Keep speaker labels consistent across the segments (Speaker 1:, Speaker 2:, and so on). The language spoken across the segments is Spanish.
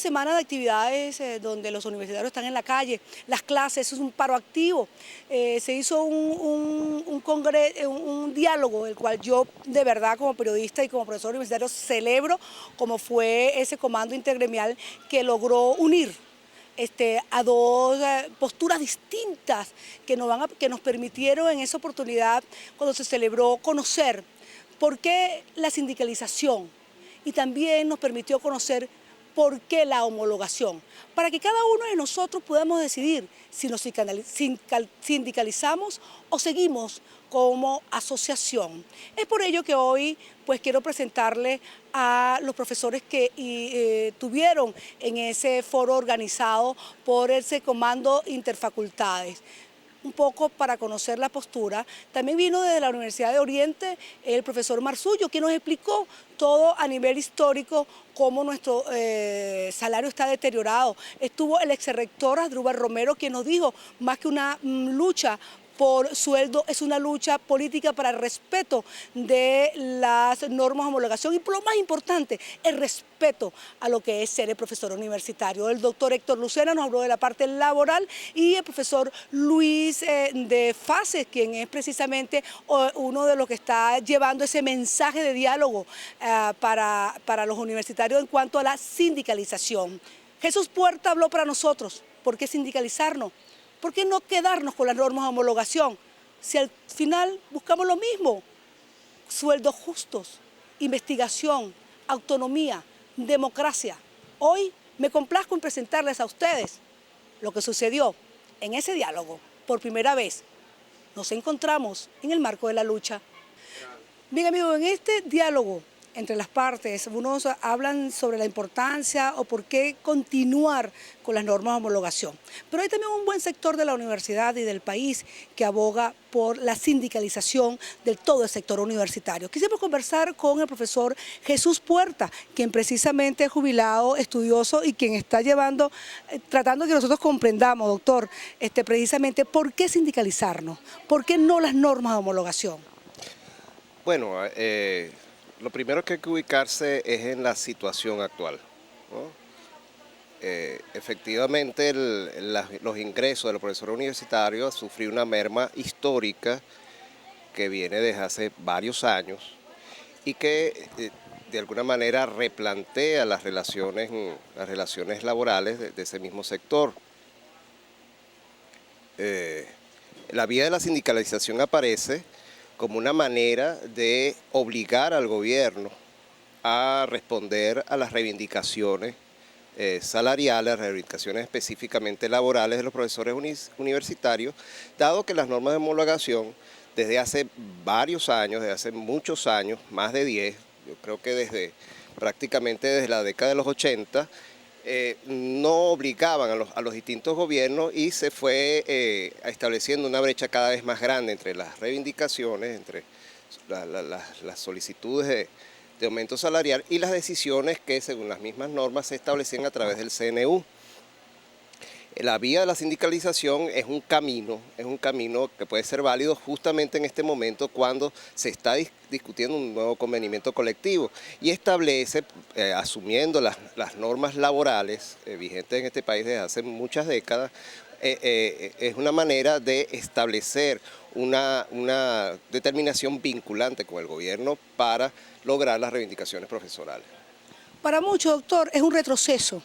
Speaker 1: semana de actividades donde los universitarios están en la calle, las clases, es un paro activo. Se hizo un diálogo, el cual yo de verdad como periodista y como profesor universitario celebro, como fue ese comando intergremial que logró unir a dos posturas distintas que nos permitieron en esa oportunidad, cuando se celebró, conocer por qué la sindicalización, y también nos permitió conocer por qué la homologación, para que cada uno de nosotros podamos decidir si nos sindicalizamos o seguimos como asociación. Es por ello que hoy pues quiero presentarle a los profesores que tuvieron en ese foro organizado por ese comando interfacultades, un poco para conocer la postura. También vino desde la Universidad de Oriente el profesor Marzullo, que nos explicó todo a nivel histórico cómo nuestro salario está deteriorado. Estuvo el exrector Asdrúbal Romero, quien nos dijo, más que una lucha por sueldo, es una lucha política para el respeto de las normas de homologación y, por lo más importante, el respeto a lo que es ser el profesor universitario. El doctor Héctor Lucena nos habló de la parte laboral, y el profesor Luis de Faces, quien es precisamente uno de los que está llevando ese mensaje de diálogo para los universitarios en cuanto a la sindicalización. Jesús Puerta habló para nosotros. ¿Por qué sindicalizarnos? ¿Por qué no quedarnos con las normas de homologación? Si al final buscamos lo mismo, sueldos justos, investigación, autonomía, democracia. Hoy me complazco en presentarles a ustedes lo que sucedió en ese diálogo. Por primera vez nos encontramos en el marco de la lucha. Bien, amigos, en este diálogo entre las partes, unos hablan sobre la importancia o por qué continuar con las normas de homologación. Pero hay también un buen sector de la universidad y del país que aboga por la sindicalización de todo el sector universitario. Quisimos conversar con el profesor Jesús Puerta, quien precisamente es jubilado, estudioso, y quien está llevando, tratando de que nosotros comprendamos, doctor, precisamente por qué sindicalizarnos, por qué no las normas de homologación.
Speaker 2: Bueno, lo primero que hay que ubicarse es en la situación actual, ¿no? Efectivamente, los ingresos de los profesores universitarios sufrió una merma histórica que viene desde hace varios años y que de alguna manera replantea las relaciones laborales de ese mismo sector. La vía de la sindicalización aparece como una manera de obligar al gobierno a responder a las reivindicaciones salariales, las reivindicaciones específicamente laborales de los profesores universitarios, dado que las normas de homologación desde hace varios años, desde hace muchos años, más de 10, yo creo que prácticamente desde la década de los 80, no obligaban a los distintos gobiernos, y se fue estableciendo una brecha cada vez más grande entre las reivindicaciones, entre las solicitudes de aumento salarial y las decisiones que, según las mismas normas, se establecían a través del CNU. La vía de la sindicalización es un camino que puede ser válido justamente en este momento cuando se está discutiendo un nuevo convenimiento colectivo y establece, asumiendo las normas laborales vigentes en este país desde hace muchas décadas, es una manera de establecer una determinación vinculante con el gobierno para lograr las reivindicaciones profesorales.
Speaker 1: Para muchos, doctor, es un retroceso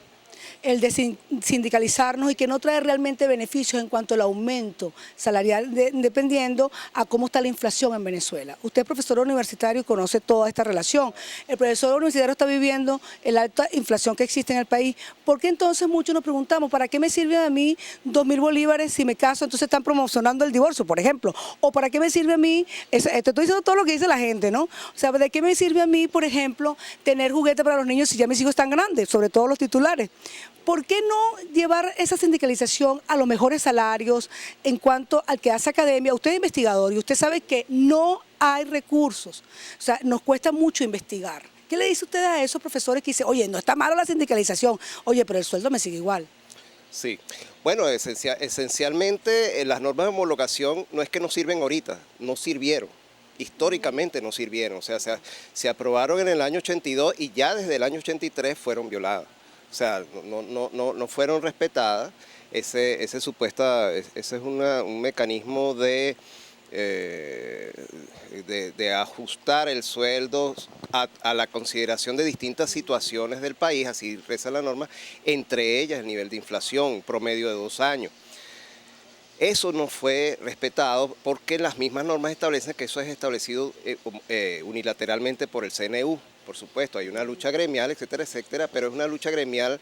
Speaker 1: el de sindicalizarnos y que no trae realmente beneficios en cuanto al aumento salarial, dependiendo a cómo está la inflación en Venezuela. Usted es profesor universitario y conoce toda esta relación. El profesor universitario está viviendo la alta inflación que existe en el país. ¿Por qué entonces muchos nos preguntamos, ¿para qué me sirve a mí 2.000 bolívares si me caso? Entonces están promocionando el divorcio, por ejemplo. ¿O para qué me sirve a mí? Te estoy diciendo todo lo que dice la gente, ¿no? O sea, ¿de qué me sirve a mí, por ejemplo, tener juguetes para los niños si ya mis hijos están grandes, sobre todo los titulares? ¿Por qué no llevar esa sindicalización a los mejores salarios en cuanto al que hace academia? Usted es investigador y usted sabe que no hay recursos, o sea, nos cuesta mucho investigar. ¿Qué le dice usted a esos profesores que dicen, oye, no está malo la sindicalización, oye, pero el sueldo me sigue igual?
Speaker 2: Sí, bueno, esencialmente las normas de homologación no es que no sirven ahorita, no sirvieron. Históricamente no sirvieron, o sea, se aprobaron en el año 82 y ya desde el año 83 fueron violadas. O sea, no fueron respetadas. Ese es un mecanismo de ajustar el sueldo a la consideración de distintas situaciones del país, así reza la norma, entre ellas el nivel de inflación, promedio de 2 años. Eso no fue respetado porque las mismas normas establecen que eso es establecido unilateralmente por el CNU. Por supuesto, hay una lucha gremial, etcétera, etcétera, pero es una lucha gremial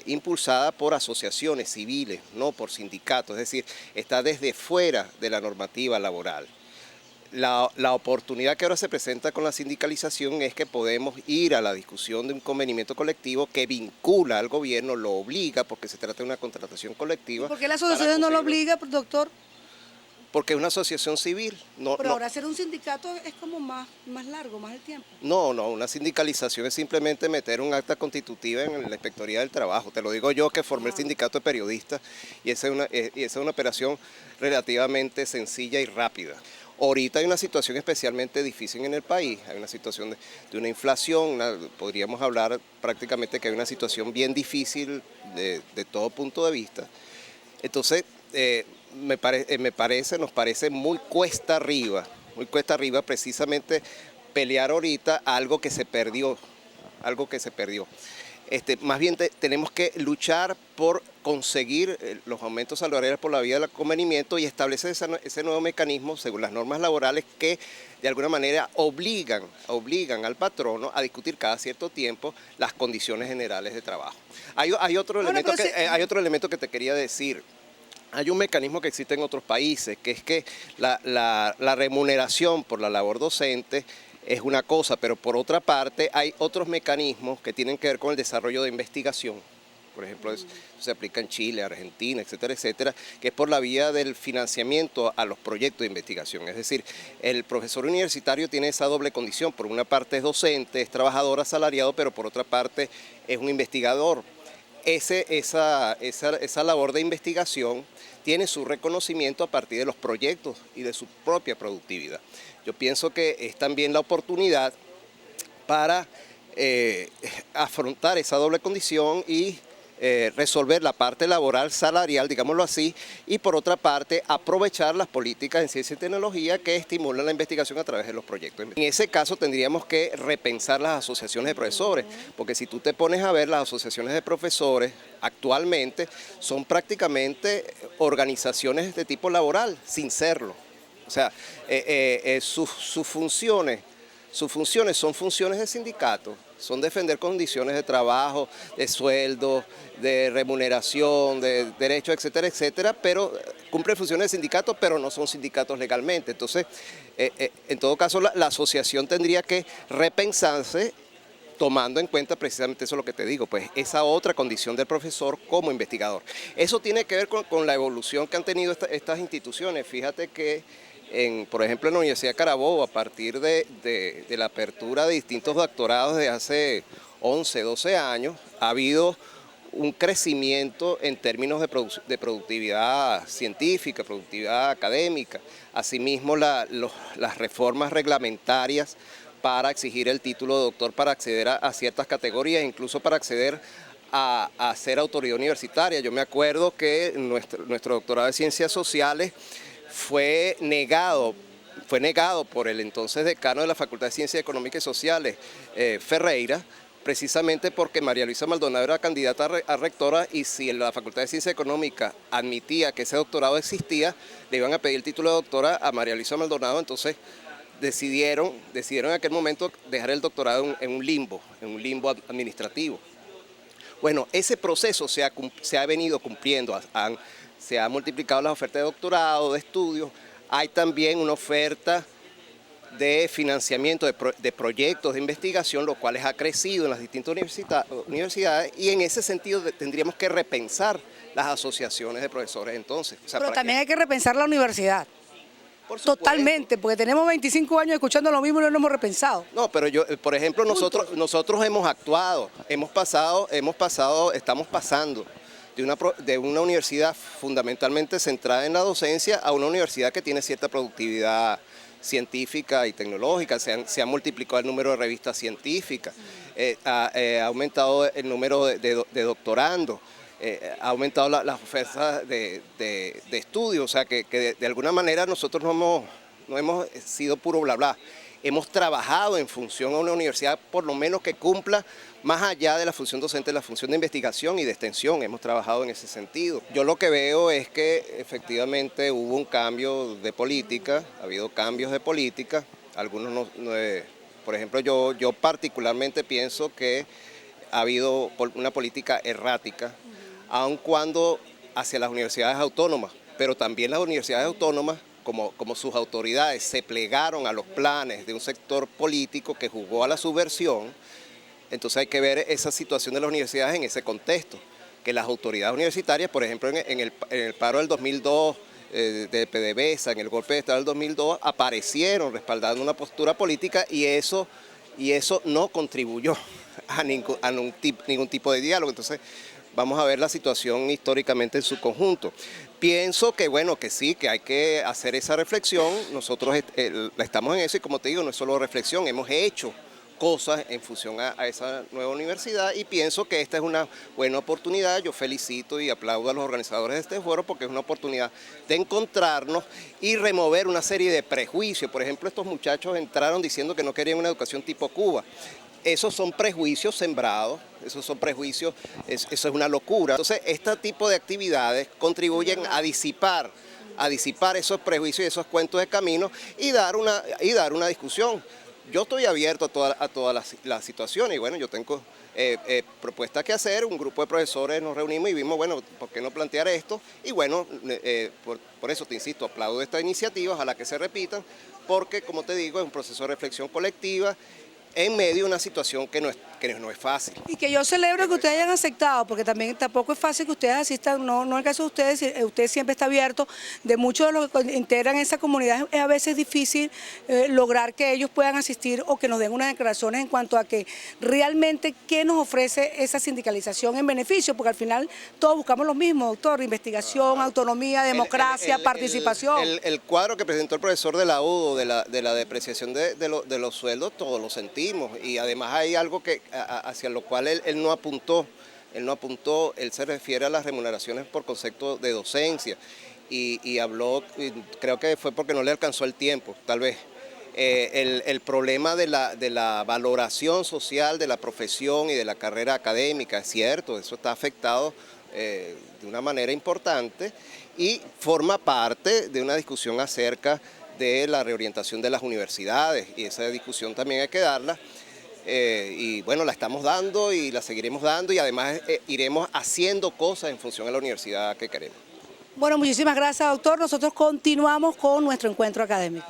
Speaker 2: impulsada por asociaciones civiles, no por sindicatos, es decir, está desde fuera de la normativa laboral. La oportunidad que ahora se presenta con la sindicalización es que podemos ir a la discusión de un convenimiento colectivo que vincula al gobierno, lo obliga, porque se trata de una contratación colectiva.
Speaker 1: ¿Por qué la asociación no lo obliga, doctor?
Speaker 2: Porque es una asociación civil.
Speaker 1: Pero ahora hacer un sindicato es como más largo, más el tiempo.
Speaker 2: No, una sindicalización es simplemente meter un acta constitutiva en la Inspectoría del Trabajo. Te lo digo yo que formé el sindicato de periodistas y esa es una operación relativamente sencilla y rápida. Ahorita hay una situación especialmente difícil en el país, hay una situación de una inflación, podríamos hablar prácticamente que hay una situación bien difícil de todo punto de vista. Entonces, nos parece muy cuesta arriba precisamente pelear ahorita algo que se perdió. Más bien tenemos que luchar por conseguir los aumentos salariales por la vía del convenimiento y establecer ese nuevo mecanismo según las normas laborales que de alguna manera obligan al patrono a discutir cada cierto tiempo las condiciones generales de trabajo. Hay otro elemento que te quería decir. Hay un mecanismo que existe en otros países, que es que la remuneración por la labor docente es una cosa, pero por otra parte hay otros mecanismos que tienen que ver con el desarrollo de investigación. Por ejemplo, eso se aplica en Chile, Argentina, etcétera, etcétera, que es por la vía del financiamiento a los proyectos de investigación. Es decir, el profesor universitario tiene esa doble condición. Por una parte es docente, es trabajador asalariado, pero por otra parte es un investigador. Esa labor de investigación tiene su reconocimiento a partir de los proyectos y de su propia productividad. Yo pienso que es también la oportunidad para afrontar esa doble condición y resolver la parte laboral salarial, digámoslo así, y por otra parte aprovechar las políticas en ciencia y tecnología que estimulan la investigación a través de los proyectos. En ese caso tendríamos que repensar las asociaciones de profesores, porque si tú te pones a ver las asociaciones de profesores actualmente son prácticamente organizaciones de tipo laboral, sin serlo. O sea, sus funciones son funciones de sindicato, son defender condiciones de trabajo, de sueldo, de remuneración, de derechos, etcétera, etcétera, pero cumplen funciones de sindicato, pero no son sindicatos legalmente. Entonces, en todo caso, la asociación tendría que repensarse tomando en cuenta precisamente eso lo que te digo, pues esa otra condición del profesor como investigador. Eso tiene que ver con la evolución que han tenido estas instituciones. Fíjate que por ejemplo, en la Universidad de Carabobo, a partir de la apertura de distintos doctorados de hace 11, 12 años, ha habido un crecimiento en términos de productividad científica, productividad académica. Asimismo, las reformas reglamentarias para exigir el título de doctor para acceder a ciertas categorías, incluso para acceder a ser autoridad universitaria. Yo me acuerdo que nuestro doctorado de Ciencias Sociales fue negado por el entonces decano de la Facultad de Ciencias Económicas y Sociales, Ferreira, precisamente porque María Luisa Maldonado era candidata a rectora y si la Facultad de Ciencias Económicas admitía que ese doctorado existía, le iban a pedir el título de doctora a María Luisa Maldonado. Entonces decidieron en aquel momento dejar el doctorado en un limbo administrativo. Bueno, ese proceso se ha venido cumpliendo, se han multiplicado las ofertas de doctorado, de estudios, hay también una oferta de financiamiento de proyectos de investigación, lo cual ha crecido en las distintas universidades y en ese sentido tendríamos que repensar las asociaciones de profesores entonces. O sea,
Speaker 1: pero también hay que repensar la universidad. Totalmente, porque tenemos 25 años escuchando lo mismo y no lo hemos repensado.
Speaker 2: No, pero por ejemplo, nosotros hemos actuado, estamos pasando de una universidad fundamentalmente centrada en la docencia a una universidad que tiene cierta productividad científica y tecnológica. Se ha multiplicado el número de revistas científicas. ha aumentado el número de doctorandos, ha aumentado las ofertas de estudio, o sea que de alguna manera nosotros no hemos sido puro bla bla. Hemos trabajado en función a una universidad por lo menos que cumpla más allá de la función docente, la función de investigación y de extensión. Hemos trabajado en ese sentido. Yo lo que veo es que efectivamente hubo un cambio de política, ha habido cambios de política. Algunos por ejemplo, yo particularmente pienso que ha habido una política errática, aun cuando hacia las universidades autónomas, pero también las universidades autónomas como sus autoridades se plegaron a los planes de un sector político que jugó a la subversión, entonces hay que ver esa situación de las universidades en ese contexto, que las autoridades universitarias, por ejemplo, en el paro del 2002, de PDVSA, en el golpe de Estado del 2002, aparecieron respaldando una postura política y eso no contribuyó a ningún tipo de diálogo. Entonces, vamos a ver la situación históricamente en su conjunto. Pienso que, bueno, que sí, que hay que hacer esa reflexión. Nosotros estamos en eso y, como te digo, no es solo reflexión, hemos hecho cosas en función a esa nueva universidad y pienso que esta es una buena oportunidad. Yo felicito y aplaudo a los organizadores de este foro porque es una oportunidad de encontrarnos y remover una serie de prejuicios. Por ejemplo, estos muchachos entraron diciendo que no querían una educación tipo Cuba. Esos son prejuicios sembrados, esos son prejuicios, eso es una locura. Entonces, este tipo de actividades contribuyen a disipar esos prejuicios y esos cuentos de camino y dar una discusión. Yo estoy abierto a todas las situaciones y bueno, yo tengo propuestas que hacer, un grupo de profesores nos reunimos y vimos, bueno, ¿por qué no plantear esto? Y bueno, por eso te insisto, aplaudo esta iniciativa, ojalá que se repitan, porque como te digo, es un proceso de reflexión colectiva en medio de una situación que no es fácil.
Speaker 1: Y que yo celebro que ustedes hayan aceptado, porque tampoco es fácil que ustedes asistan, no en el caso de ustedes, usted siempre está abierto, de muchos de los que integran esa comunidad, es a veces difícil lograr que ellos puedan asistir o que nos den unas declaraciones en cuanto a que realmente qué nos ofrece esa sindicalización en beneficio, porque al final todos buscamos lo mismo, doctor, investigación, autonomía, democracia, participación.
Speaker 2: El cuadro que presentó el profesor de la UDO, de la depreciación de los sueldos, todos lo sentimos y además hay algo hacia lo cual él no apuntó, él se refiere a las remuneraciones por concepto de docencia y habló, creo que fue porque no le alcanzó el tiempo, tal vez. El problema de la valoración social de la profesión y de la carrera académica, es cierto, eso está afectado de una manera importante y forma parte de una discusión acerca de la reorientación de las universidades y esa discusión también hay que darla y bueno, la estamos dando y la seguiremos dando y además iremos haciendo cosas en función a la universidad que queremos.
Speaker 1: Bueno, muchísimas gracias, doctor. Nosotros continuamos con nuestro encuentro académico.